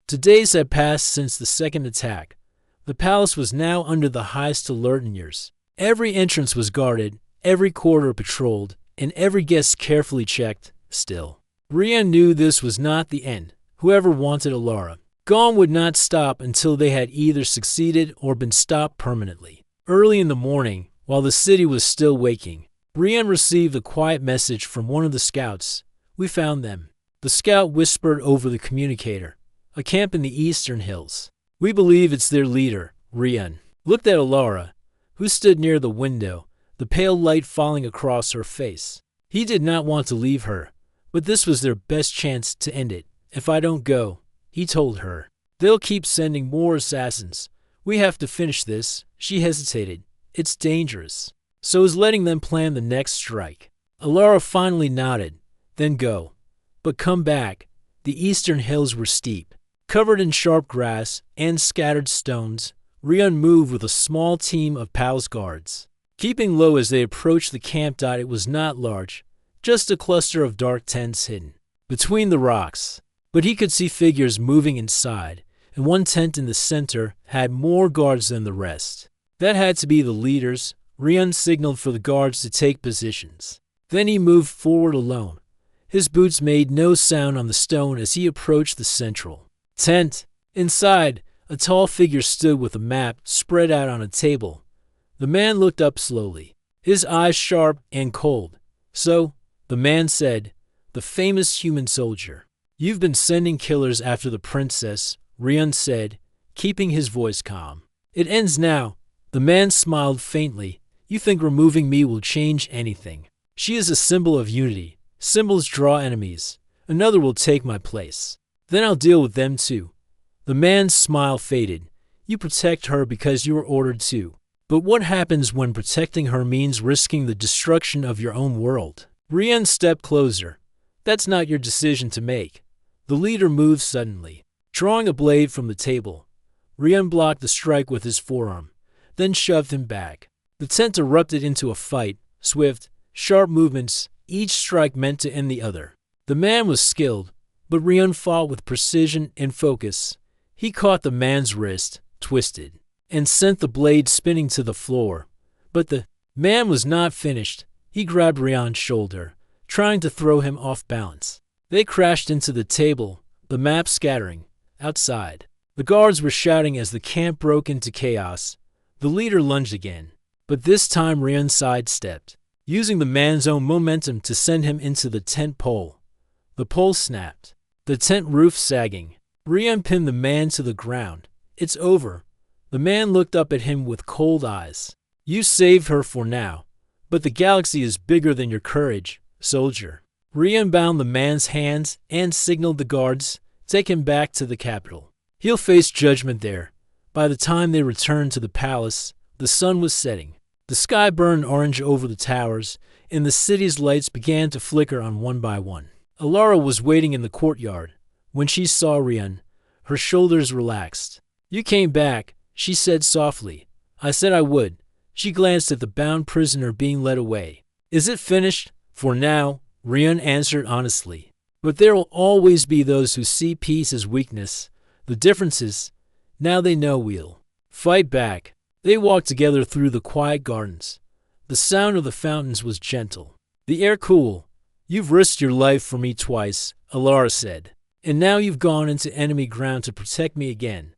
2 days had passed since the second attack. The palace was now under the highest alert in years. Every entrance was guarded, every corridor patrolled, and every guest carefully checked. Still, Rian knew this was not the end. Whoever wanted Alara gone would not stop until they had either succeeded or been stopped permanently. Early in the morning, while the city was still waking, Rian received a quiet message from one of the scouts. "We found them." The scout whispered over the communicator. "A camp in the eastern hills. We believe it's their leader." Rian looked at Alara, who stood near the window, the pale light falling across her face. He did not want to leave her, but this was their best chance to end it. "If I don't go," he told her, "they'll keep sending more assassins. We have to finish this." She hesitated. "It's dangerous." "So is letting them plan the next strike." Alara finally nodded. "Then go. But come back." The eastern hills were steep, covered in sharp grass and scattered stones. Rian moved with a small team of palace guards, keeping low as they approached the camp. It was not large, just a cluster of dark tents hidden between the rocks. But he could see figures moving inside, and one tent in the center had more guards than the rest. That had to be the leaders. Rian signaled for the guards to take positions. Then he moved forward alone. His boots made no sound on the stone as he approached the central tent. Inside, a tall figure stood with a map spread out on a table. The man looked up slowly, his eyes sharp and cold. "So," the man said, "the famous human soldier. You've been sending killers after the princess," Rian said, keeping his voice calm. "It ends now." The man smiled faintly. "You think removing me will change anything? She is a symbol of unity. Symbols draw enemies. Another will take my place. Then I'll deal with them too." The man's smile faded. "You protect her because you were ordered to. But what happens when protecting her means risking the destruction of your own world?" Rian stepped closer. "That's not your decision to make." The leader moved suddenly, drawing a blade from the table. Rian blocked the strike with his forearm, then shoved him back. The tent erupted into a fight, swift, sharp movements, each strike meant to end the other. The man was skilled, but Rian fought with precision and focus. He caught the man's wrist, twisted, and sent the blade spinning to the floor. But the man was not finished. He grabbed Rian's shoulder, trying to throw him off balance. They crashed into the table, the map scattering. Outside, the guards were shouting as the camp broke into chaos. The leader lunged again, but this time Rian sidestepped, using the man's own momentum to send him into the tent pole. The pole snapped, the tent roof sagging. Rian pinned the man to the ground. "It's over." The man looked up at him with cold eyes. "You saved her for now, but the galaxy is bigger than your courage, soldier." Rian bound the man's hands and signaled the guards, "Take him back to the capital. He'll face judgment there." By the time they returned to the palace, the sun was setting. The sky burned orange over the towers, and the city's lights began to flicker on one by one. Alara was waiting in the courtyard. When she saw Rian, her shoulders relaxed. "You came back," she said softly. "I said I would." She glanced at the bound prisoner being led away. "Is it finished?" "For now," Rian answered honestly. "But there will always be those who see peace as weakness. The difference is, now they know we'll fight back." They walked together through the quiet gardens. The sound of the fountains was gentle, the air cool. "You've risked your life for me twice," Alara said. "And now you've gone into enemy ground to protect me again."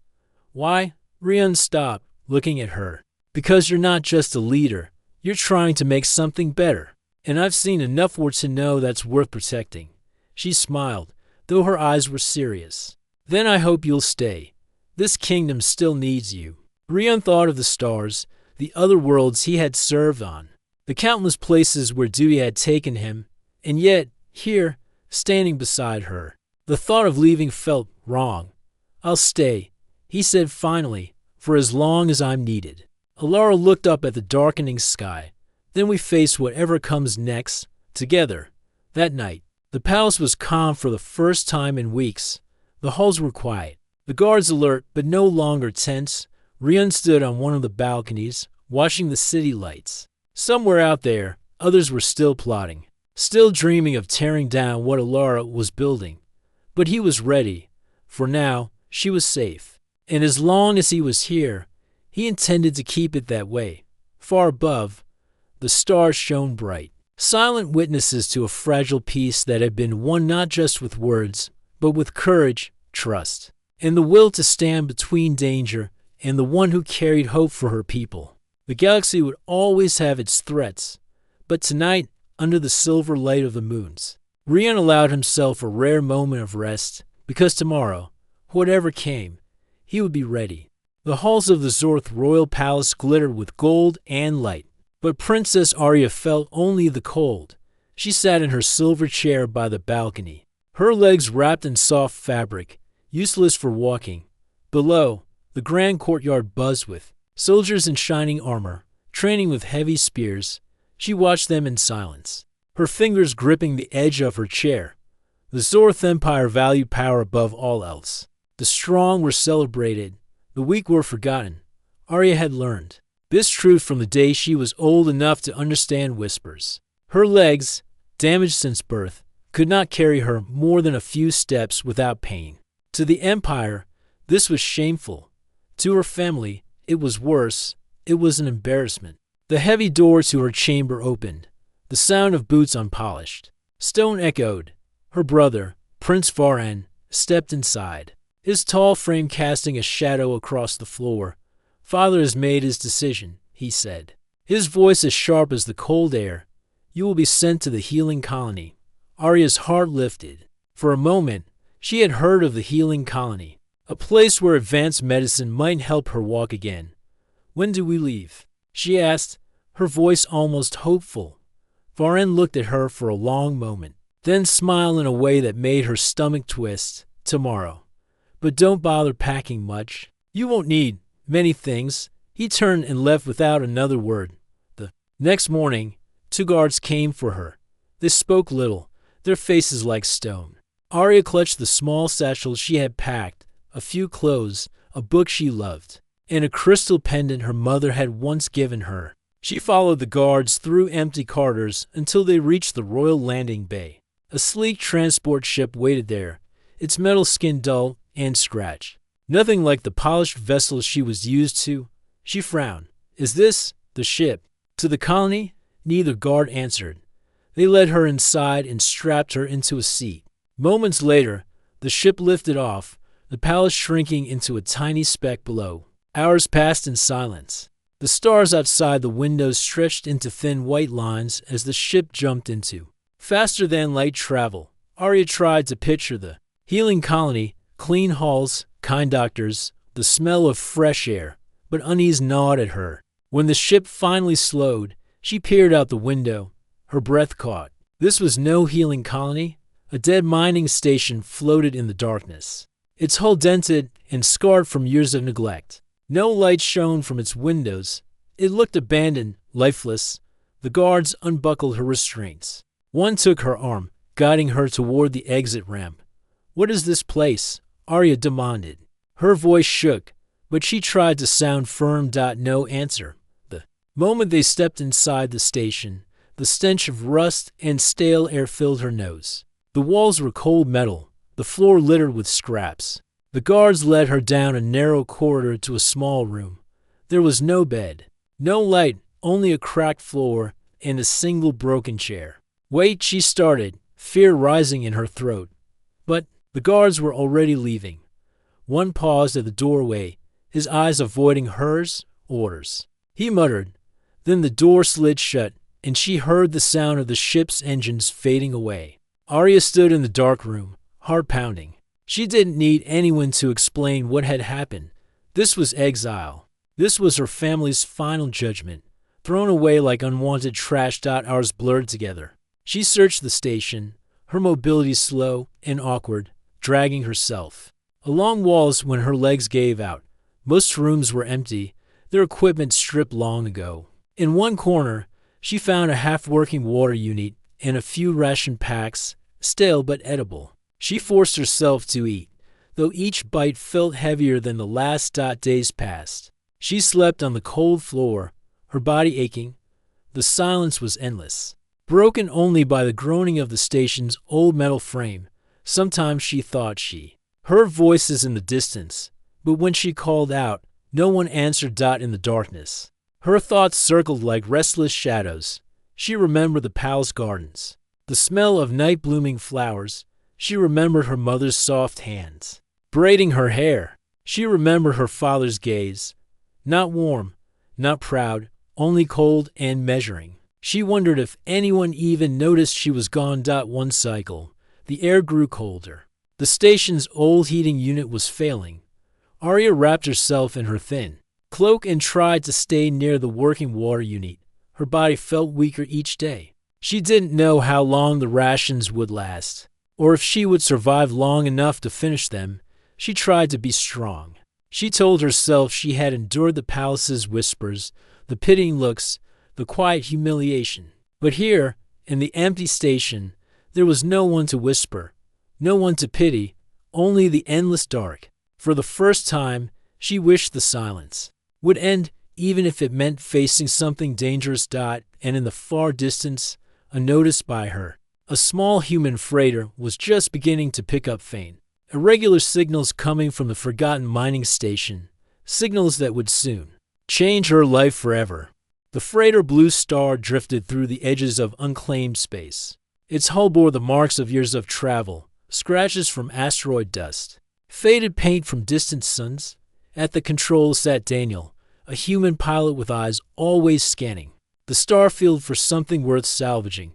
"Why?" Rian stopped, looking at her. "Because you're not just a leader. You're trying to make something better. And I've seen enough war to know that's worth protecting." She smiled, though her eyes were serious. "Then I hope you'll stay. This kingdom still needs you." Rian thought of the stars, the other worlds he had served on, the countless places where duty had taken him, and yet, here, standing beside her, the thought of leaving felt wrong. "I'll stay," he said finally, "for as long as I'm needed." Alara looked up at the darkening sky. "Then we face whatever comes next, together." That night, the palace was calm for the first time in weeks. The halls were quiet, the guards alert but no longer tense. Rian stood on one of the balconies, watching the city lights. Somewhere out there, others were still plotting, still dreaming of tearing down what Alara was building. But he was ready. For now, she was safe. And as long as he was here, he intended to keep it that way. Far above, the stars shone bright, silent witnesses to a fragile peace that had been won not just with words, but with courage, trust, and the will to stand between danger and the one who carried hope for her people. The galaxy would always have its threats, but tonight, under the silver light of the moons, Rian allowed himself a rare moment of rest, because tomorrow, whatever came, he would be ready. The halls of the Zorth royal palace glittered with gold and light, but Princess Arya felt only the cold. She sat in her silver chair by the balcony, her legs wrapped in soft fabric, useless for walking. Below, the grand courtyard buzzed with soldiers in shining armor, training with heavy spears. She watched them in silence, her fingers gripping the edge of her chair. The Zorth Empire valued power above all else. The strong were celebrated, the weak were forgotten. Arya had learned this truth from the day she was old enough to understand whispers. Her legs, damaged since birth, could not carry her more than a few steps without pain. To the Empire, this was shameful. To her family, it was worse. It was an embarrassment. The heavy door to her chamber opened. The sound of boots unpolished. Stone echoed. Her brother, Prince Varan, stepped inside, his tall frame casting a shadow across the floor. "Father has made his decision," he said, his voice as sharp as the cold air. "You will be sent to the healing colony." Arya's heart lifted. For a moment, she had heard of the healing colony, a place where advanced medicine might help her walk again. "When do we leave?" she asked, her voice almost hopeful. Varan looked at her for a long moment, then smiled in a way that made her stomach twist. "Tomorrow. But don't bother packing much. You won't need many things." He turned and left without another word. The next morning, 2 guards came for her. They spoke little, their faces like stone. Arya clutched the small satchel she had packed, a few clothes, a book she loved, and a crystal pendant her mother had once given her. She followed the guards through empty corridors until they reached the royal landing bay. A sleek transport ship waited there, its metal skin dull and scratched. Nothing like the polished vessels she was used to. She frowned. "Is this the ship to the colony?" Neither guard answered. They led her inside and strapped her into a seat. Moments later, the ship lifted off, the palace shrinking into a tiny speck below. Hours passed in silence. The stars outside the windows stretched into thin white lines as the ship jumped into faster than light travel. Arya tried to picture the healing colony, clean halls, kind doctors, the smell of fresh air, but unease gnawed at her. When the ship finally slowed, she peered out the window. Her breath caught. This was no healing colony. A dead mining station floated in the darkness, its hull dented and scarred from years of neglect. No light shone from its windows. It looked abandoned, lifeless. The guards unbuckled her restraints. One took her arm, guiding her toward the exit ramp. "What is this place?" Arya demanded. Her voice shook, but she tried to sound firm. No answer. The moment they stepped inside the station, the stench of rust and stale air filled her nose. The walls were cold metal, the floor littered with scraps. The guards led her down a narrow corridor to a small room. There was no bed, no light, only a cracked floor and a single broken chair. "Wait," she started, fear rising in her throat. But the guards were already leaving. One paused at the doorway, his eyes avoiding hers. "Orders," he muttered. Then the door slid shut, and she heard the sound of the ship's engines fading away. Arya stood in the dark room, heart pounding. She didn't need anyone to explain what had happened. This was exile. This was her family's final judgment, thrown away like unwanted trash. Hours blurred together. She searched the station, her mobility slow and awkward, dragging herself along walls when her legs gave out. Most rooms were empty, their equipment stripped long ago. In one corner, she found a half-working water unit and a few ration packs, stale but edible. She forced herself to eat, though each bite felt heavier than the last. Days passed. She slept on the cold floor, her body aching. The silence was endless, broken only by the groaning of the station's old metal frame. Sometimes she thought she Her voice is in the distance, but when she called out, no one answered. In the darkness, her thoughts circled like restless shadows. She remembered the palace gardens, the smell of night-blooming flowers. She remembered her mother's soft hands braiding her hair. She remembered her father's gaze, not warm, not proud, only cold and measuring. She wondered if anyone even noticed she was gone. One cycle, the air grew colder. The station's old heating unit was failing. Arya wrapped herself in her thin cloak and tried to stay near the working water unit. Her body felt weaker each day. She didn't know how long the rations would last, or if she would survive long enough to finish them. She tried to be strong. She told herself she had endured the palace's whispers, the pitying looks, the quiet humiliation. But here, in the empty station, there was no one to whisper, no one to pity, only the endless dark. For the first time, she wished the silence would end, even if it meant facing something dangerous. And in the far distance, unnoticed by her, a small human freighter was just beginning to pick up faint, irregular signals coming from the forgotten mining station, signals that would soon change her life forever. The freighter Blue Star drifted through the edges of unclaimed space. Its hull bore the marks of years of travel, scratches from asteroid dust, faded paint from distant suns. At the controls sat Daniel, a human pilot with eyes always scanning the starfield for something worth salvaging.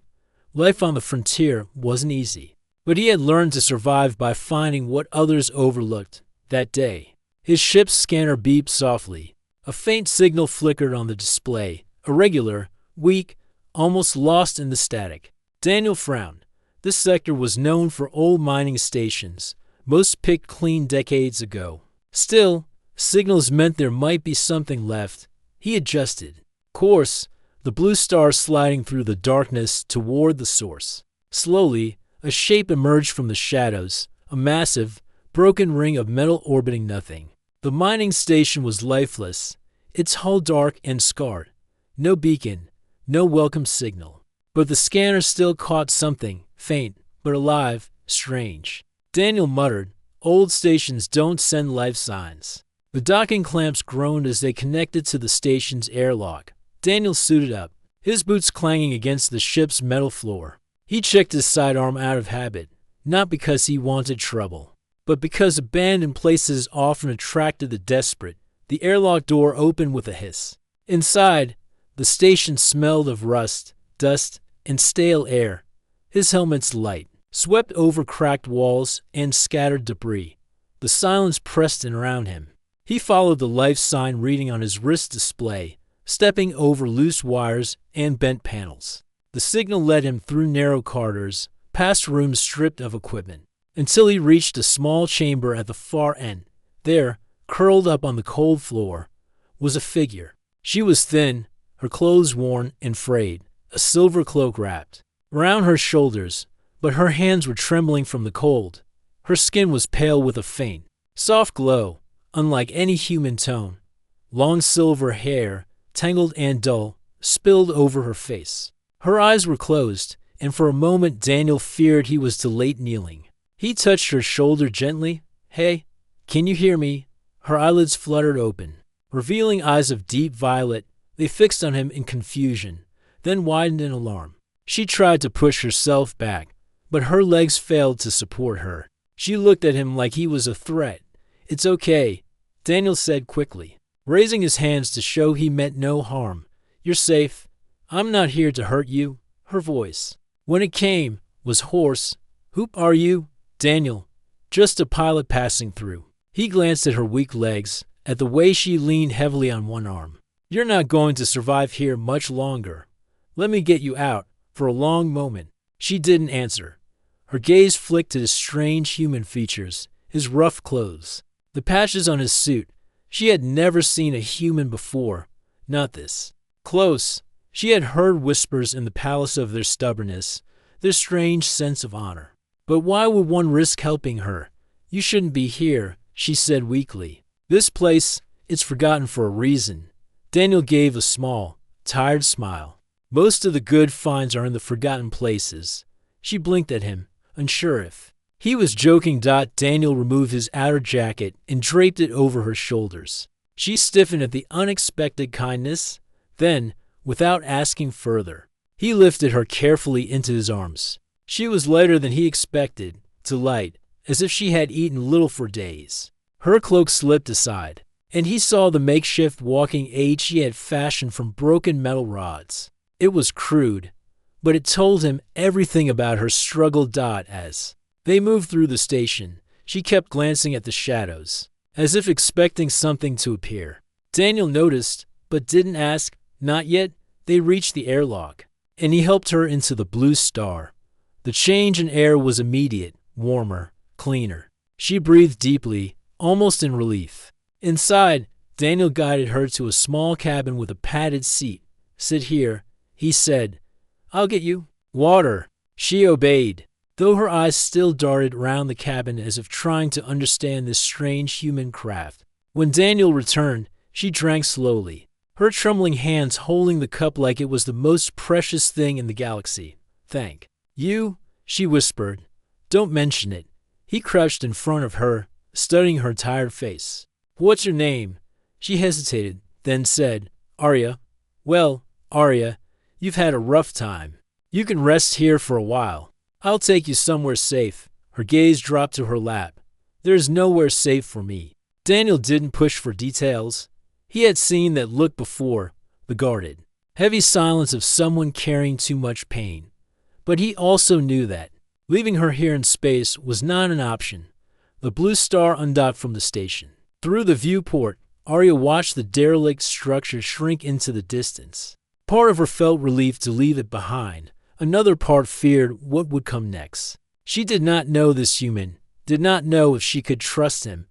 Life on the frontier wasn't easy, but he had learned to survive by finding what others overlooked. That day, his ship's scanner beeped softly. A faint signal flickered on the display, irregular, weak, almost lost in the static. Daniel frowned. This sector was known for old mining stations, most picked clean decades ago. Still, signals meant there might be something left. He adjusted course, the Blue Star sliding through the darkness toward the source. Slowly, a shape emerged from the shadows, a massive, broken ring of metal orbiting nothing. The mining station was lifeless, its hull dark and scarred. No beacon, no welcome signal. But the scanner still caught something, faint, but alive, strange. Daniel muttered, "Old stations don't send life signs." The docking clamps groaned as they connected to the station's airlock. Daniel suited up, his boots clanging against the ship's metal floor. He checked his sidearm out of habit, not because he wanted trouble, but because abandoned places often attracted the desperate. The airlock door opened with a hiss. Inside, the station smelled of rust, dust, and stale air. His helmet's light swept over cracked walls and scattered debris. The silence pressed in around him. He followed the life sign reading on his wrist display, stepping over loose wires and bent panels. The signal led him through narrow corridors, past rooms stripped of equipment, until he reached a small chamber at the far end. There, curled up on the cold floor, was a figure. She was thin, her clothes worn and frayed, a silver cloak wrapped around her shoulders, but her hands were trembling from the cold. Her skin was pale with a faint, soft glow, unlike any human tone. Long silver hair, tangled and dull, spilled over her face. Her eyes were closed, and for a moment Daniel feared he was too late kneeling. He touched her shoulder gently. "Hey, can you hear me?" Her eyelids fluttered open, revealing eyes of deep violet. They fixed on him in confusion, then widened in alarm. She tried to push herself back, but her legs failed to support her. She looked at him like he was a threat. "It's okay," Daniel said quickly, raising his hands to show he meant no harm. "You're safe. I'm not here to hurt you." Her voice, when it came, was hoarse. "Who are you?" "Daniel. Just a pilot passing through." He glanced at her weak legs, at the way she leaned heavily on one arm. "You're not going to survive here much longer. Let me get you out." For a long moment, she didn't answer. Her gaze flicked to his strange human features, his rough clothes, the patches on his suit. She had never seen a human before, not this close. She had heard whispers in the palace of their stubbornness, their strange sense of honor. But why would one risk helping her? "You shouldn't be here," she said weakly. "This place, it's forgotten for a reason." Daniel gave a small, tired smile. "Most of the good finds are in the forgotten places." She blinked at him, unsure if He was joking. Daniel removed his outer jacket and draped it over her shoulders. She stiffened at the unexpected kindness. Then, without asking further, he lifted her carefully into his arms. She was lighter than he expected, too light, as if she had eaten little for days. Her cloak slipped aside, and he saw the makeshift walking aid she had fashioned from broken metal rods. It was crude, but it told him everything about her struggle. As they moved through the station, she kept glancing at the shadows, as if expecting something to appear. Daniel noticed, but didn't ask. Not yet. They reached the airlock, and he helped her into the Blue Star. The change in air was immediate, warmer, cleaner. She breathed deeply, almost in relief. Inside, Daniel guided her to a small cabin with a padded seat. "Sit here," he said. "I'll get you water." She obeyed, though her eyes still darted around the cabin as if trying to understand this strange human craft. When Daniel returned, she drank slowly, her trembling hands holding the cup like it was the most precious thing in the galaxy. "Thank you," she whispered. "Don't mention it." He crouched in front of her, studying her tired face. "What's your name?" She hesitated, then said, "Arya." "Well, Arya, you've had a rough time. You can rest here for a while. I'll take you somewhere safe." Her gaze dropped to her lap. "There's nowhere safe for me." Daniel didn't push for details. He had seen that look before, the guarded, heavy silence of someone carrying too much pain. But he also knew that leaving her here in space was not an option. The Blue Star undocked from the station. Through the viewport, Arya watched the derelict structure shrink into the distance. Part of her felt relief to leave it behind. Another part feared what would come next. She did not know this human, did not know if she could trust him.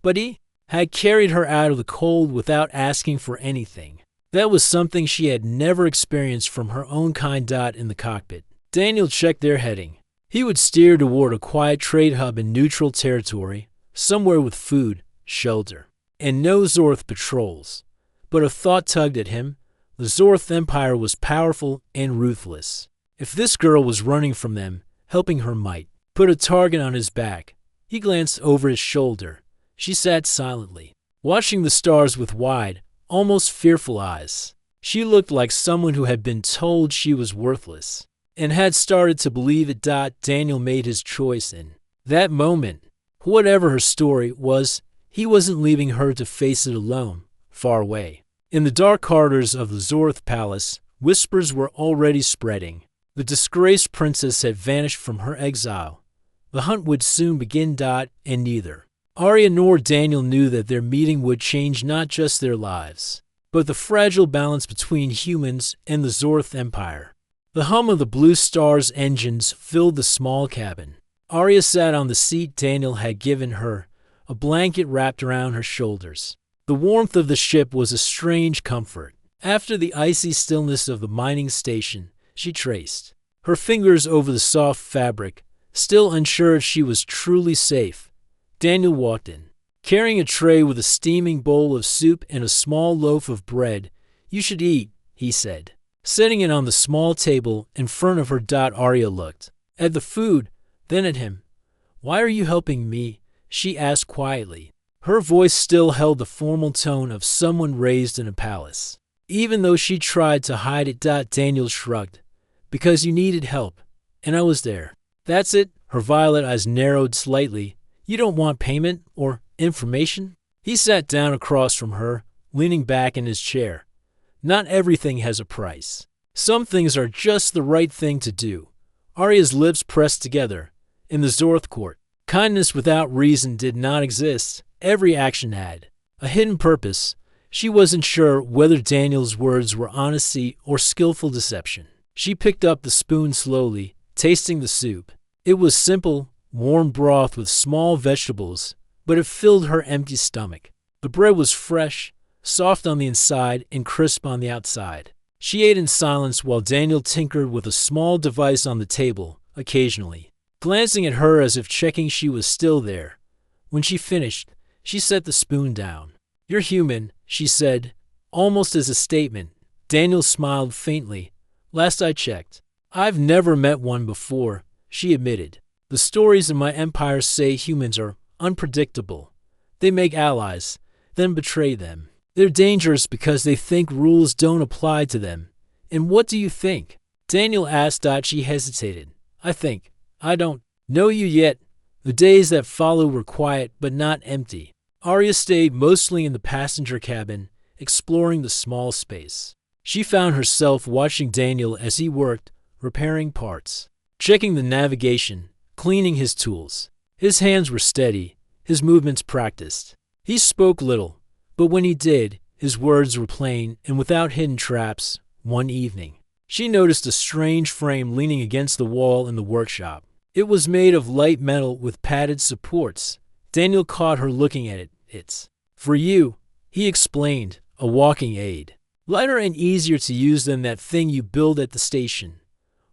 But he had carried her out of the cold without asking for anything. That was something she had never experienced from her own kind. In the cockpit, Daniel checked their heading. He would steer toward a quiet trade hub in neutral territory, somewhere with food, shelter, and no Zorth patrols. But a thought tugged at him. The Zorth Empire was powerful and ruthless. If this girl was running from them, helping her might put a target on his back. He glanced over his shoulder. She sat silently, watching the stars with wide, almost fearful eyes. She looked like someone who had been told she was worthless and had started to believe it. Daniel made his choice in that moment. Whatever her story was, he wasn't leaving her to face it alone, far away. In the dark corridors of the Zorth Palace, whispers were already spreading. The disgraced princess had vanished from her exile. The hunt would soon begin. And neither Arya nor Daniel knew that their meeting would change not just their lives, but the fragile balance between humans and the Zorth Empire. The hum of the Blue Star's engines filled the small cabin. Arya sat on the seat Daniel had given her, a blanket wrapped around her shoulders. The warmth of the ship was a strange comfort. After the icy stillness of the mining station, she traced her fingers over the soft fabric, still unsure if she was truly safe. Daniel walked in, carrying a tray with a steaming bowl of soup and a small loaf of bread. "You should eat," he said, setting it on the small table in front of her. Arya looked at the food, then at him. "Why are you helping me?" she asked quietly. Her voice still held the formal tone of someone raised in a palace. Even though she tried to hide it. Daniel shrugged. "Because you needed help, and I was there." "That's it?" Her violet eyes narrowed slightly. "You don't want payment or information?" He sat down across from her, leaning back in his chair. "Not everything has a price. Some things are just the right thing to do." Arya's lips pressed together. In the Zorth court, kindness without reason did not exist. Every action had a hidden purpose. She wasn't sure whether Daniel's words were honesty or skillful deception. She picked up the spoon slowly, tasting the soup. It was simple, warm broth with small vegetables, but it filled her empty stomach. The bread was fresh, soft on the inside and crisp on the outside. She ate in silence while Daniel tinkered with a small device on the table, occasionally glancing at her as if checking she was still there. When she finished, she set the spoon down. "You're human," she said, almost as a statement. Daniel smiled faintly. "Last I checked." "I've never met one before," she admitted. The stories in my empire say humans are unpredictable. They make allies, then betray them. They're dangerous because they think rules don't apply to them. And what do you think? Daniel asked. She hesitated. I don't know you yet. The days that followed were quiet but not empty. Arya stayed mostly in the passenger cabin, exploring the small space. She found herself watching Daniel as he worked, repairing parts, checking the navigation, cleaning his tools. His hands were steady, his movements practiced. He spoke little, but when he did, his words were plain and without hidden traps. One evening, she noticed a strange frame leaning against the wall in the workshop. It was made of light metal with padded supports. Daniel caught her looking at it. It's for you, he explained, a walking aid. Lighter and easier to use than that thing you build at the station.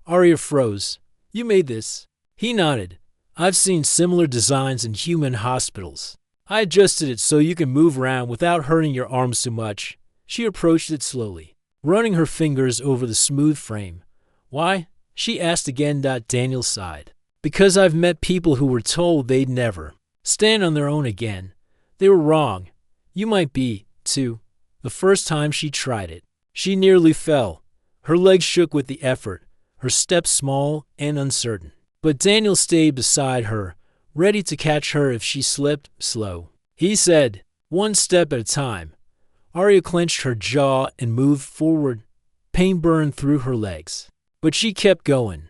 Arya froze. You made this? He nodded. I've seen similar designs in human hospitals. I adjusted it so you can move around without hurting your arms too much. She approached it slowly, running her fingers over the smooth frame. Why? She asked again. Daniel sighed. Because I've met people who were told they'd never stand on their own again. They were wrong. You might be, too. The first time she tried it, she nearly fell. Her legs shook with the effort, her steps small and uncertain. But Daniel stayed beside her, ready to catch her if she slipped. Slow, he said, one step at a time. Arya clenched her jaw and moved forward. Pain burned through her legs, but she kept going.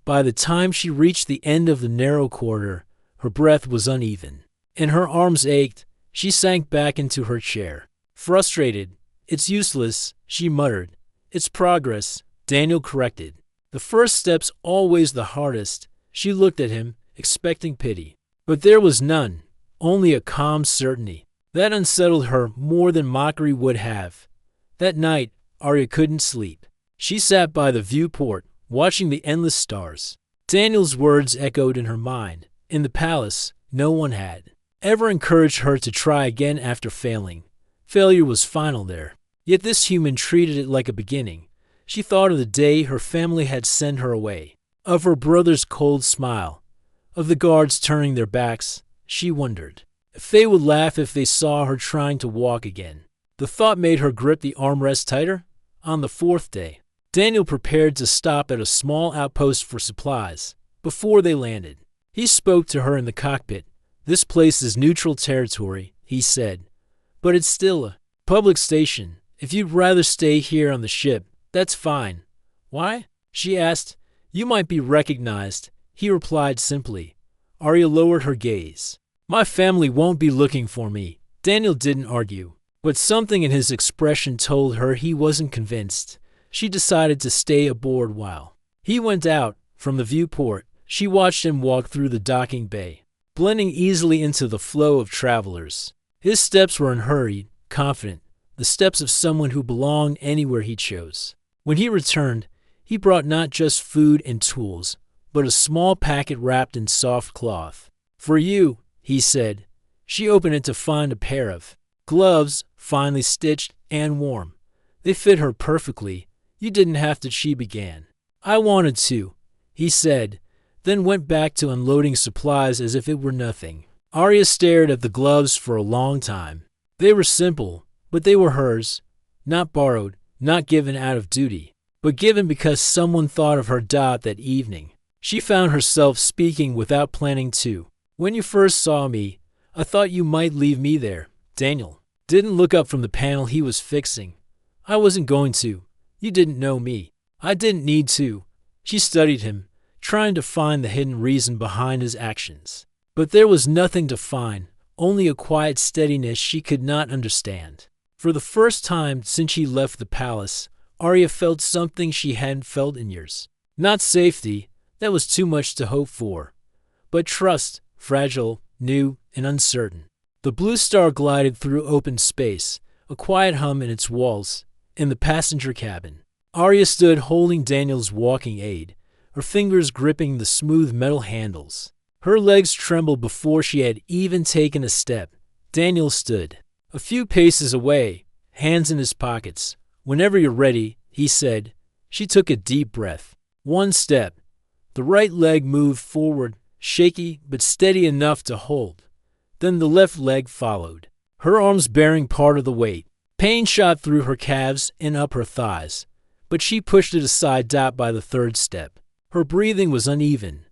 By the time she reached the end of the narrow corridor, her breath was uneven, and her arms ached. She sank back into her chair. Frustrated, it's useless, she muttered. It's progress, Daniel corrected. The first step's always the hardest. She looked at him, expecting pity. But there was none, only a calm certainty. That unsettled her more than mockery would have. That night, Arya couldn't sleep. She sat by the viewport, watching the endless stars. Daniel's words echoed in her mind. In the palace, no one had ever encouraged her to try again after failing. Failure was final there. Yet this human treated it like a beginning. She thought of the day her family had sent her away, of her brother's cold smile, of the guards turning their backs. She wondered if they would laugh if they saw her trying to walk again. The thought made her grip the armrest tighter. On the fourth day, Daniel prepared to stop at a small outpost for supplies. Before they landed, he spoke to her in the cockpit. This place is neutral territory, he said, but it's still a public station. If you'd rather stay here on the ship, that's fine. Why? She asked. You might be recognized, he replied simply. Arya lowered her gaze. My family won't be looking for me. Daniel didn't argue, but something in his expression told her he wasn't convinced. She decided to stay aboard while he went out. From the viewport, she watched him walk through the docking bay, blending easily into the flow of travelers. His steps were unhurried, confident, the steps of someone who belonged anywhere he chose. When he returned, he brought not just food and tools, but a small packet wrapped in soft cloth. For you, he said. She opened it to find a pair of gloves, finely stitched and warm. They fit her perfectly. You didn't have to, she began. I wanted to, he said, then went back to unloading supplies as if it were nothing. Arya stared at the gloves for a long time. They were simple, but they were hers. Not borrowed, not given out of duty, but given because someone thought of her that evening. She found herself speaking without planning to. When you first saw me, I thought you might leave me there. Daniel didn't look up from the panel he was fixing. I wasn't going to. You didn't know me. I didn't need to. She studied him, trying to find the hidden reason behind his actions. But there was nothing to find, only a quiet steadiness she could not understand. For the first time since she left the palace, Arya felt something she hadn't felt in years. Not safety, that was too much to hope for, but trust, fragile, new, and uncertain. The blue star glided through open space, a quiet hum in its walls. In the passenger cabin, Arya stood holding Daniel's walking aid, her fingers gripping the smooth metal handles. Her legs trembled before she had even taken a step. Daniel stood a few paces away, hands in his pockets. Whenever you're ready, he said. She took a deep breath. One step. The right leg moved forward, shaky but steady enough to hold. Then the left leg followed, her arms bearing part of the weight. Pain shot through her calves and up her thighs, but she pushed it aside. By the third step, her breathing was uneven.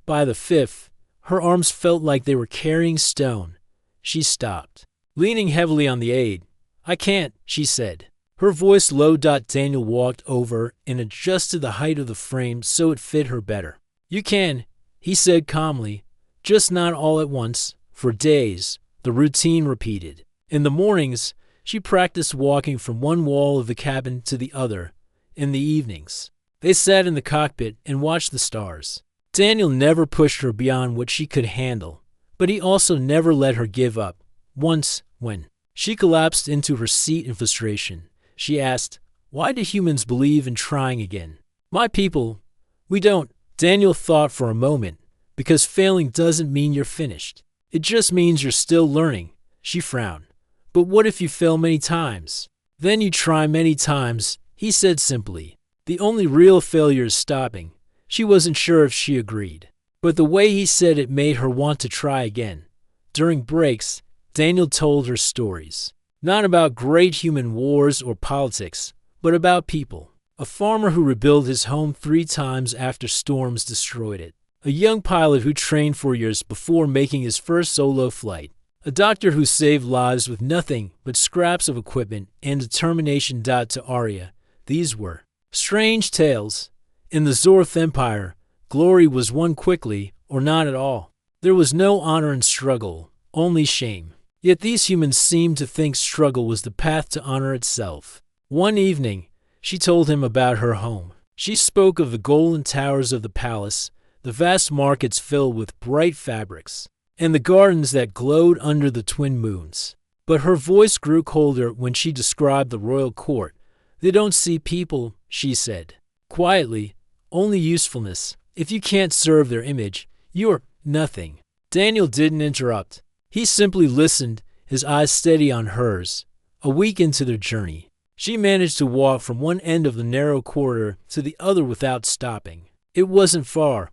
By the fifth, her arms felt like they were carrying stone. She stopped, leaning heavily on the aid. "I can't," she said, her voice low. Daniel walked over and adjusted the height of the frame so it fit her better. "You can," he said calmly, "just not all at once." For days, the routine repeated. In the mornings, she practiced walking from one wall of the cabin to the other. In the evenings, they sat in the cockpit and watched the stars. Daniel never pushed her beyond what she could handle, but he also never let her give up. Once, when she collapsed into her seat in frustration, she asked, "Why do humans believe in trying again?" "My people, we don't." Daniel thought for a moment. "Because failing doesn't mean you're finished. It just means you're still learning." She frowned. "But what if you fail many times?" "Then you try many times," he said simply. "The only real failure is stopping." She wasn't sure if she agreed, but the way he said it made her want to try again. During breaks, Daniel told her stories. Not about great human wars or politics, but about people. A farmer who rebuilt his home 3 times after storms destroyed it. A young pilot who trained for years before making his first solo flight. A doctor who saved lives with nothing but scraps of equipment and determination. To Arya, these were strange tales. In the Zorth Empire, glory was won quickly or not at all. There was no honor in struggle, only shame. Yet these humans seemed to think struggle was the path to honor itself. One evening, she told him about her home. She spoke of the golden towers of the palace, the vast markets filled with bright fabrics, and the gardens that glowed under the twin moons. But her voice grew colder when she described the royal court. "They don't see people," she said, quietly, "only usefulness. If you can't serve their image, you're nothing." Daniel didn't interrupt. He simply listened, his eyes steady on hers. A week into their journey, she managed to walk from one end of the narrow corridor to the other without stopping. It wasn't far,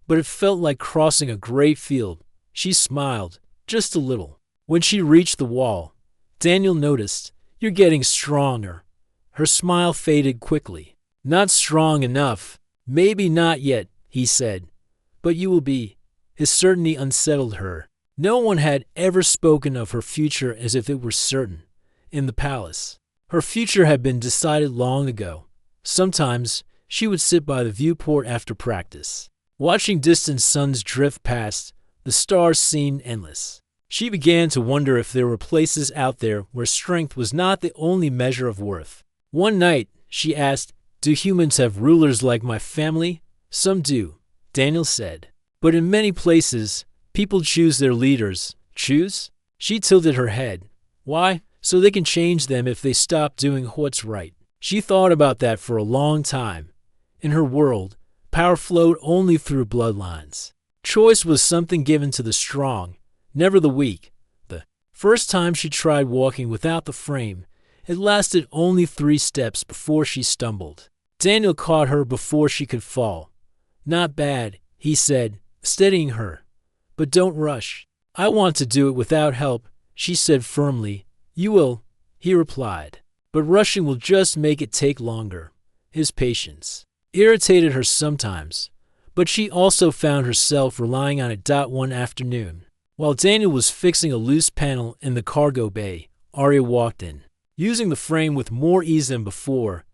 but it felt like crossing a great field. She smiled, just a little. When she reached the wall, Daniel noticed, "You're getting stronger." Her smile faded quickly. "Not strong enough. Maybe not yet," he said. "But you will be." His certainty unsettled her. No one had ever spoken of her future as if it were certain. In the palace, her future had been decided long ago. Sometimes, she would sit by the viewport after practice, watching distant suns drift past. The stars seemed endless. She began to wonder if there were places out there where strength was not the only measure of worth. One night, she asked, "Do humans have rulers like my family?" "Some do," Daniel said. "But in many places, people choose their leaders." "Choose?" She tilted her head. "Why? So they can change them if they stop doing what's right." She thought about that for a long time. In her world, power flowed only through bloodlines. Choice was something given to the strong, never the weak. The first time she tried walking without the frame, it lasted only 3 steps before she stumbled. Daniel caught her before she could fall. "Not bad," he said, steadying her. "But don't rush." "I want to do it without help," she said firmly. "You will," he replied. "But rushing will just make it take longer." His patience irritated her sometimes, but she also found herself relying on it. One afternoon, while Daniel was fixing a loose panel in the cargo bay, Arya walked in, using the frame with more ease than before.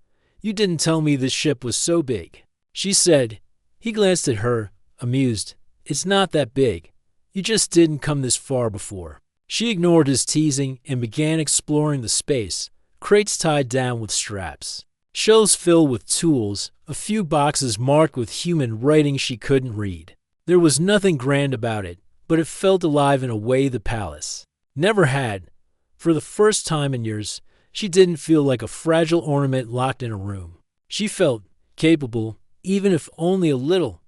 "You didn't tell me this ship was so big," she said. He glanced at her, amused. "It's not that big. You just didn't come this far before." She ignored his teasing and began exploring the space, crates tied down with straps, shelves filled with tools, a few boxes marked with human writing she couldn't read. There was nothing grand about it, but it felt alive in a way the palace never had. For the first time in years, she didn't feel like a fragile ornament locked in a room. She felt capable, even if only a little.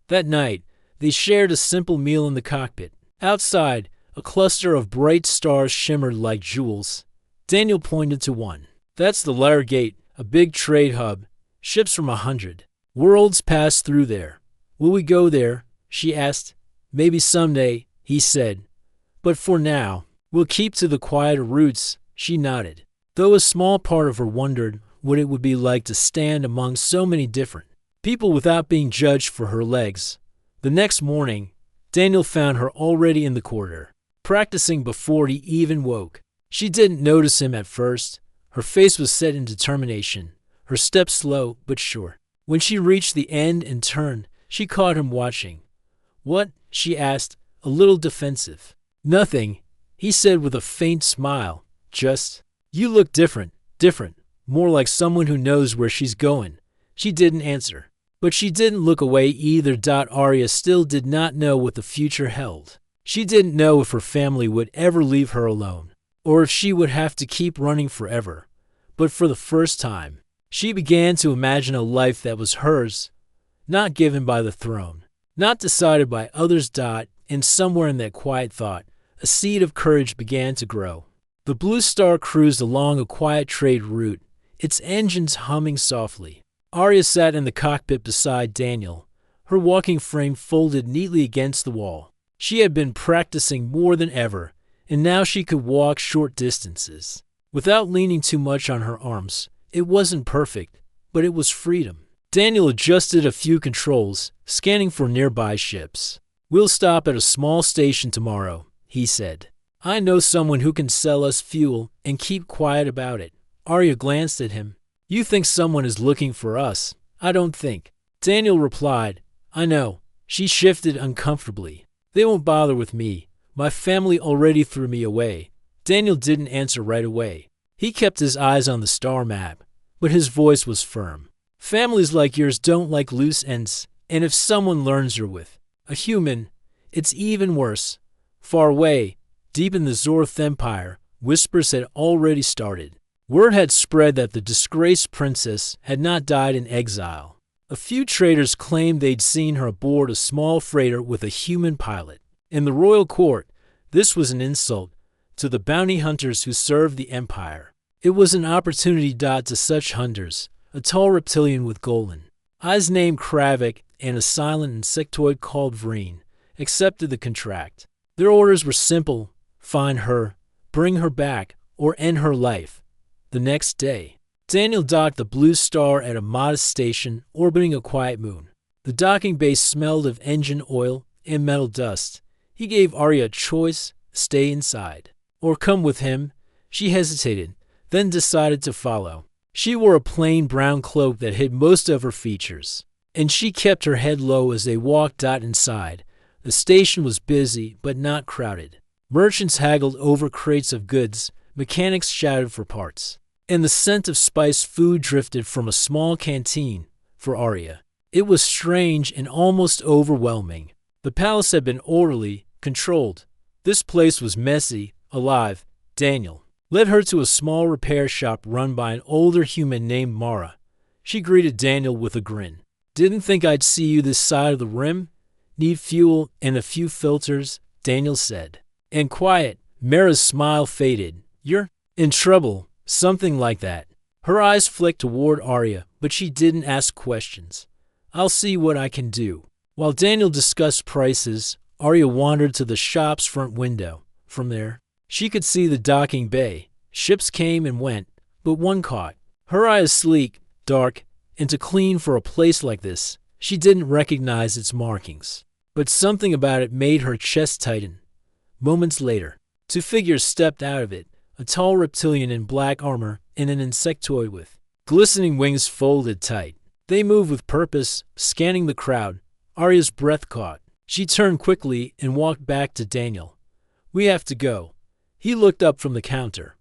That night, they shared a simple meal in the cockpit. Outside, a cluster of bright stars shimmered like jewels. Daniel pointed to one. "That's the Lair Gate, a big trade hub. Ships from 100 worlds pass through there." "Will we go there?" she asked. Maybe someday, he said. But for now, we'll keep to the quieter routes, she nodded. Though a small part of her wondered what it would be like to stand among so many different people without being judged for her legs. The next morning, Daniel found her already in the corridor, practicing before he even woke. She didn't notice him at first. Her face was set in determination, her steps slow but sure. When she reached the end and turned, she caught him watching. "What?" she asked, a little defensive. "Nothing," he said with a faint smile. "Just, you look different, more like someone who knows where she's going." She didn't answer, but she didn't look away either. Arya still did not know what the future held. She didn't know if her family would ever leave her alone, or if she would have to keep running forever. But for the first time, she began to imagine a life that was hers, not given by the throne, not decided by others. And somewhere in that quiet thought, a seed of courage began to grow. The Blue Star cruised along a quiet trade route, its engines humming softly. Arya sat in the cockpit beside Daniel, her walking frame folded neatly against the wall. She had been practicing more than ever, and now she could walk short distances without leaning too much on her arms. It wasn't perfect, but it was freedom. Daniel adjusted a few controls, scanning for nearby ships. "We'll stop at a small station tomorrow," he said. "I know someone who can sell us fuel and keep quiet about it." Arya glanced at him. "You think someone is looking for us? I don't think." Daniel replied, "I know." She shifted uncomfortably. "They won't bother with me. My family already threw me away." Daniel didn't answer right away. He kept his eyes on the star map, but his voice was firm. "Families like yours don't like loose ends, and if someone learns you're with a human, it's even worse." Far away, deep in the Zorth Empire, whispers had already started. Word had spread that the disgraced princess had not died in exile. A few traders claimed they'd seen her aboard a small freighter with a human pilot. In the royal court, this was an insult to the bounty hunters who served the empire. It was an opportunity to such hunters. A tall reptilian with golden eyes named Kravik and a silent insectoid called Vreen accepted the contract. Their orders were simple: find her, bring her back, or end her life. The next day, Daniel docked the Blue Star at a modest station orbiting a quiet moon. The docking bay smelled of engine oil and metal dust. He gave Arya a choice: stay inside or come with him. She hesitated, then decided to follow. She wore a plain brown cloak that hid most of her features, and she kept her head low as they walked inside. The station was busy, but not crowded. Merchants haggled over crates of goods, mechanics shouted for parts, and the scent of spiced food drifted from a small canteen for Arya. It was strange and almost overwhelming. The palace had been orderly, controlled. This place was messy, alive. Daniel led her to a small repair shop run by an older human named Mara. She greeted Daniel with a grin. "Didn't think I'd see you this side of the rim. Need fuel and a few filters," Daniel said. And quiet, Mara's smile faded. "You're in trouble," something like that. Her eyes flicked toward Arya, but she didn't ask questions. "I'll see what I can do." While Daniel discussed prices, Arya wandered to the shop's front window. From there, she could see the docking bay. Ships came and went, but one caught her eye. Sleek, dark, and too clean for a place like this. She didn't recognize its markings, but something about it made her chest tighten. Moments later, two figures stepped out of it, a tall reptilian in black armor and an insectoid with glistening wings folded tight. They moved with purpose, scanning the crowd. Arya's breath caught. She turned quickly and walked back to Daniel. "We have to go." He looked up from the counter.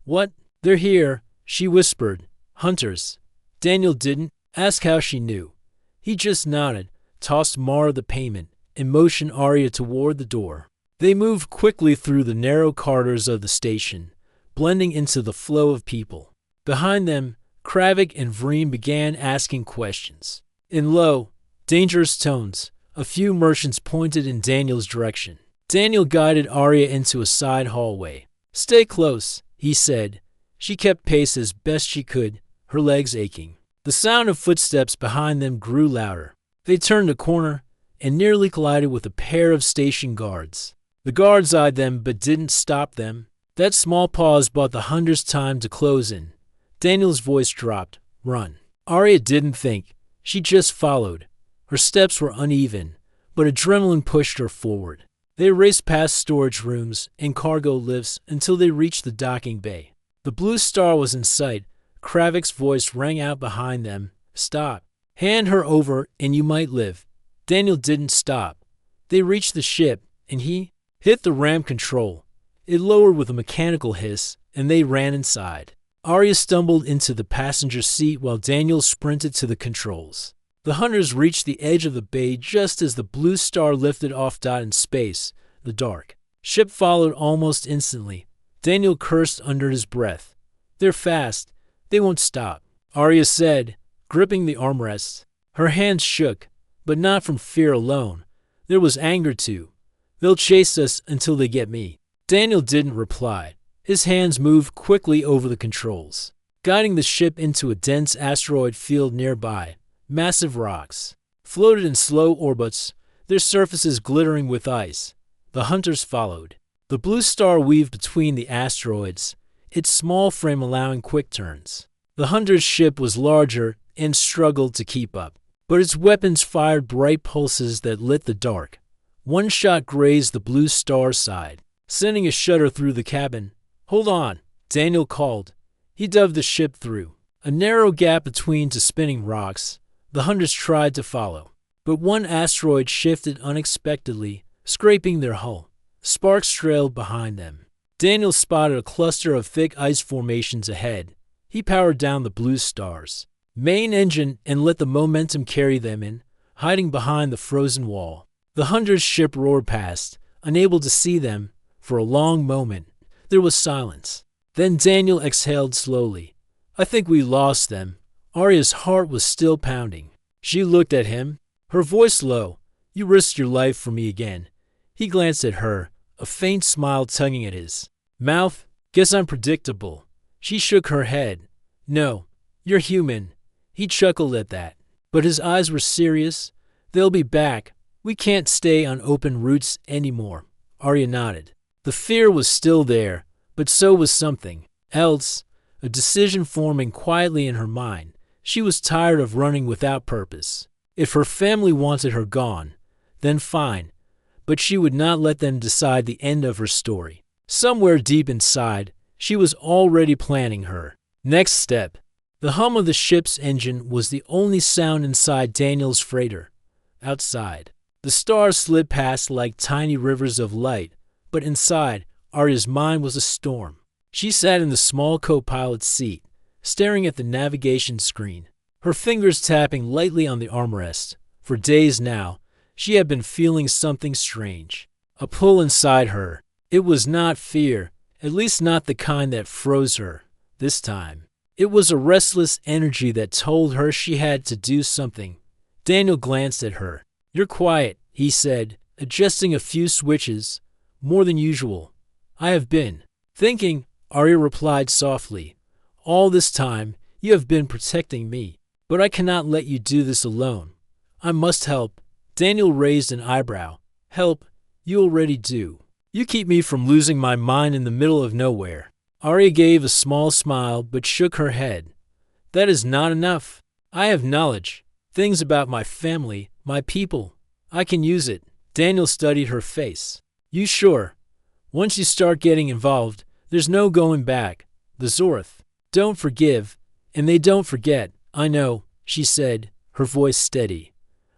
"What?" "They're here," she whispered. "Hunters." Daniel didn't ask how she knew. He just nodded, tossed Mara the payment, and motioned Arya toward the door. They moved quickly through the narrow corridors of the station, blending into the flow of people. Behind them, Kravik and Vreen began asking questions. In low, dangerous tones, a few merchants pointed in Daniel's direction. Daniel guided Arya into a side hallway. "Stay close," he said. She kept pace as best she could, her legs aching. The sound of footsteps behind them grew louder. They turned a corner, and nearly collided with a pair of station guards. The guards eyed them but didn't stop them. That small pause bought the hunters time to close in. Daniel's voice dropped. Run. Arya didn't think. She just followed. Her steps were uneven, but adrenaline pushed her forward. They raced past storage rooms and cargo lifts until they reached the docking bay. The Blue Star was in sight. Kravik's voice rang out behind them. Stop. Hand her over and you might live. Daniel didn't stop. They reached the ship, and he hit the ram control. It lowered with a mechanical hiss, and they ran inside. Arya stumbled into the passenger seat while Daniel sprinted to the controls. The hunters reached the edge of the bay just as the Blue Star lifted off in space, the dark. Ship followed almost instantly. Daniel cursed under his breath. They're fast. They won't stop, Arya said, gripping the armrest. Her hands shook, but not from fear alone. There was anger too. They'll chase us until they get me. Daniel didn't reply. His hands moved quickly over the controls, guiding the ship into a dense asteroid field nearby. Massive rocks floated in slow orbits, their surfaces glittering with ice. The hunters followed. The Blue Star weaved between the asteroids, its small frame allowing quick turns. The hunters' ship was larger and struggled to keep up, but its weapons fired bright pulses that lit the dark. One shot grazed the Blue Star's side, sending a shudder through the cabin. Hold on, Daniel called. He dove the ship through a narrow gap between two spinning rocks. The hunters tried to follow, but one asteroid shifted unexpectedly, scraping their hull. Sparks trailed behind them. Daniel spotted a cluster of thick ice formations ahead. He powered down the Blue Star's main engine and let the momentum carry them in, hiding behind the frozen wall. The hunters' ship roared past, unable to see them. For a long moment, there was silence. Then Daniel exhaled slowly. I think we lost them. Arya's heart was still pounding. She looked at him, her voice low. You risked your life for me again. He glanced at her, a faint smile tugging at his mouth. Guess I'm predictable. She shook her head. No, you're human. He chuckled at that, but his eyes were serious. They'll be back. We can't stay on open routes anymore. Arya nodded. The fear was still there, but so was something else, a decision forming quietly in her mind. She was tired of running without purpose. If her family wanted her gone, then fine, but she would not let them decide the end of her story. Somewhere deep inside, she was already planning her next step. The hum of the ship's engine was the only sound inside Daniel's freighter. Outside, the stars slid past like tiny rivers of light, but inside, Arya's mind was a storm. She sat in the small co-pilot's seat, staring at the navigation screen, her fingers tapping lightly on the armrest. For days now, she had been feeling something strange, a pull inside her. It was not fear, at least not the kind that froze her. This time, it was a restless energy that told her she had to do something. Daniel glanced at her. You're quiet, he said, adjusting a few switches. More than usual. I have been thinking, Arya replied softly. All this time, you have been protecting me, but I cannot let you do this alone. I must help. Daniel raised an eyebrow. Help? You already do. You keep me from losing my mind in the middle of nowhere. Arya gave a small smile but shook her head. That is not enough. I have knowledge. Things about my family, my people. I can use it. Daniel studied her face. You sure? Once you start getting involved, there's no going back. The Zorth don't forgive, and they don't forget. I know, she said, her voice steady.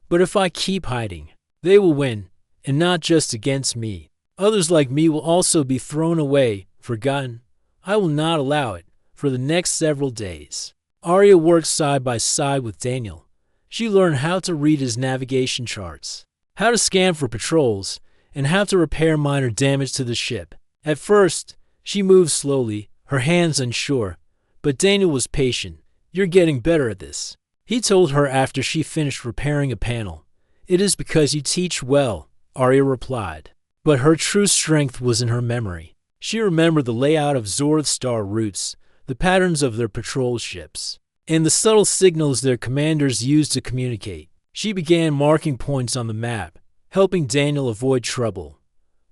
But if I keep hiding, they will win, and not just against me. Others like me will also be thrown away, forgotten. I will not allow it. For the next several days, Arya worked side by side with Daniel. She learned how to read his navigation charts, how to scan for patrols, and how to repair minor damage to the ship. At first, she moved slowly, her hands unsure, but Daniel was patient. You're getting better at this, he told her after she finished repairing a panel. It is because you teach well, Arya replied. But her true strength was in her memory. She remembered the layout of Zorth Star routes, the patterns of their patrol ships, and the subtle signals their commanders used to communicate. She began marking points on the map, helping Daniel avoid trouble.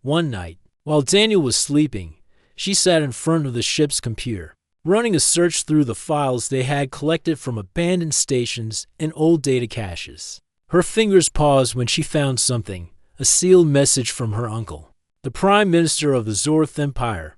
One night, while Daniel was sleeping, she sat in front of the ship's computer, running a search through the files they had collected from abandoned stations and old data caches. Her fingers paused when she found something, a sealed message from her uncle, the Prime Minister of the Zorth Empire.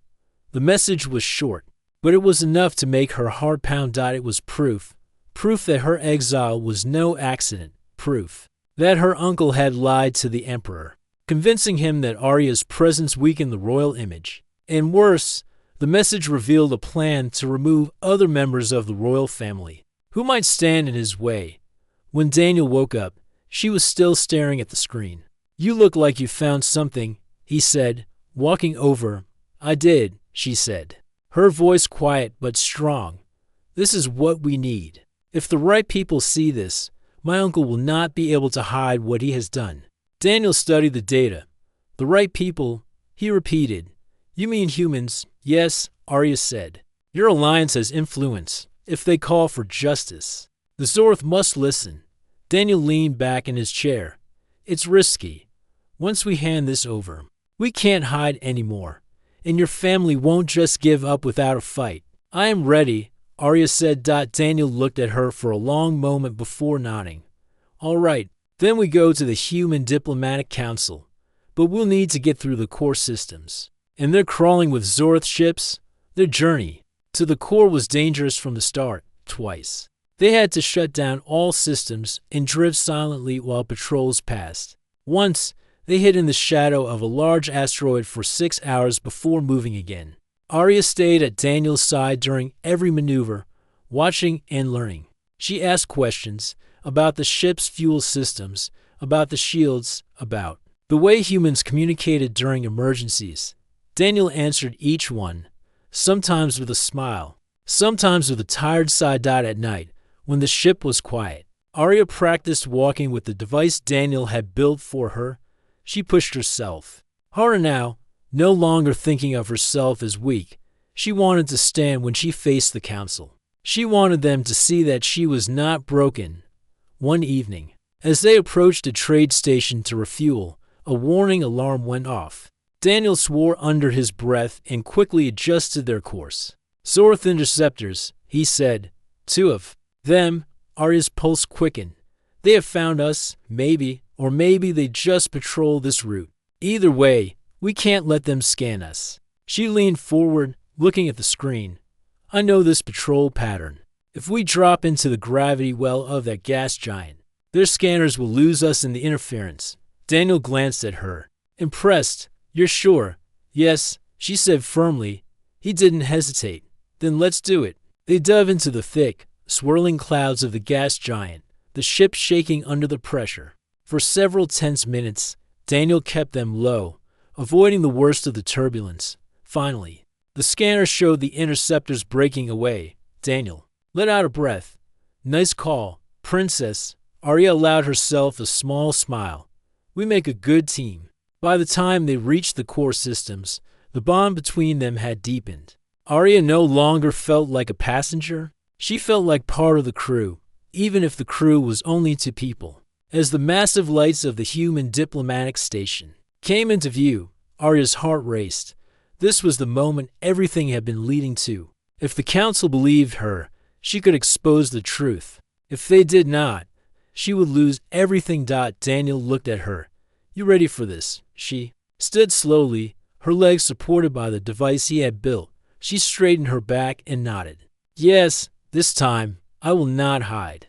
The message was short, but it was enough to make her heart pound. It was proof that her exile was no accident, proof that her uncle had lied to the Emperor, convincing him that Arya's presence weakened the royal image. And worse, the message revealed a plan to remove other members of the royal family who might stand in his way. When Daniel woke up, she was still staring at the screen. "You look like you found something," he said, walking over. "I did," she said, her voice quiet but strong. "This is what we need. If the right people see this, my uncle will not be able to hide what he has done." Daniel studied the data. "The right people," he repeated. "You mean humans?" "Yes," Arya said. "Your alliance has influence if they call for justice. The Zorth must listen." Daniel leaned back in his chair. "It's risky. Once we hand this over, we can't hide anymore, and your family won't just give up without a fight." "I am ready," Arya said. Daniel looked at her for a long moment before nodding. "All right, then we go to the Human Diplomatic Council, but we'll need to get through the core systems." And they're crawling with Zorth ships. Their journey to the core was dangerous from the start, twice. They had to shut down all systems and drift silently while patrols passed. Once, they hid in the shadow of a large asteroid for 6 hours before moving again. Arya stayed at Daniel's side during every maneuver, watching and learning. She asked questions about the ship's fuel systems, about the shields, about the way humans communicated during emergencies. Daniel answered each one, sometimes with a smile, sometimes with a tired sigh. At night, when the ship was quiet, Arya practiced walking with the device Daniel had built for her. She pushed herself harder now, no longer thinking of herself as weak. She wanted to stand when she faced the council. She wanted them to see that she was not broken. One evening, as they approached a trade station to refuel, a warning alarm went off. Daniel swore under his breath and quickly adjusted their course. "Zorth interceptors," he said. "Two of them." Arya's pulse quickened. "They have found us, maybe, or maybe they just patrol this route. Either way, we can't let them scan us." She leaned forward, looking at the screen. "I know this patrol pattern. If we drop into the gravity well of that gas giant, their scanners will lose us in the interference." Daniel glanced at her, impressed. "You're sure?" "Yes," she said firmly. He didn't hesitate. "Then let's do it." They dove into the thick, swirling clouds of the gas giant, the ship shaking under the pressure. For several tense minutes, Daniel kept them low, avoiding the worst of the turbulence. Finally, the scanner showed the interceptors breaking away. Daniel let out a breath. "Nice call, Princess." Arya allowed herself a small smile. "We make a good team." By the time they reached the core systems, the bond between them had deepened. Arya no longer felt like a passenger. She felt like part of the crew, even if the crew was only 2 people. As the massive lights of the Human Diplomatic Station came into view, Arya's heart raced. This was the moment everything had been leading to. If the council believed her, she could expose the truth. If they did not, she would lose everything. Daniel looked at her. "You ready for this?" She stood slowly, her legs supported by the device he had built. She straightened her back and nodded. "Yes, this time I will not hide."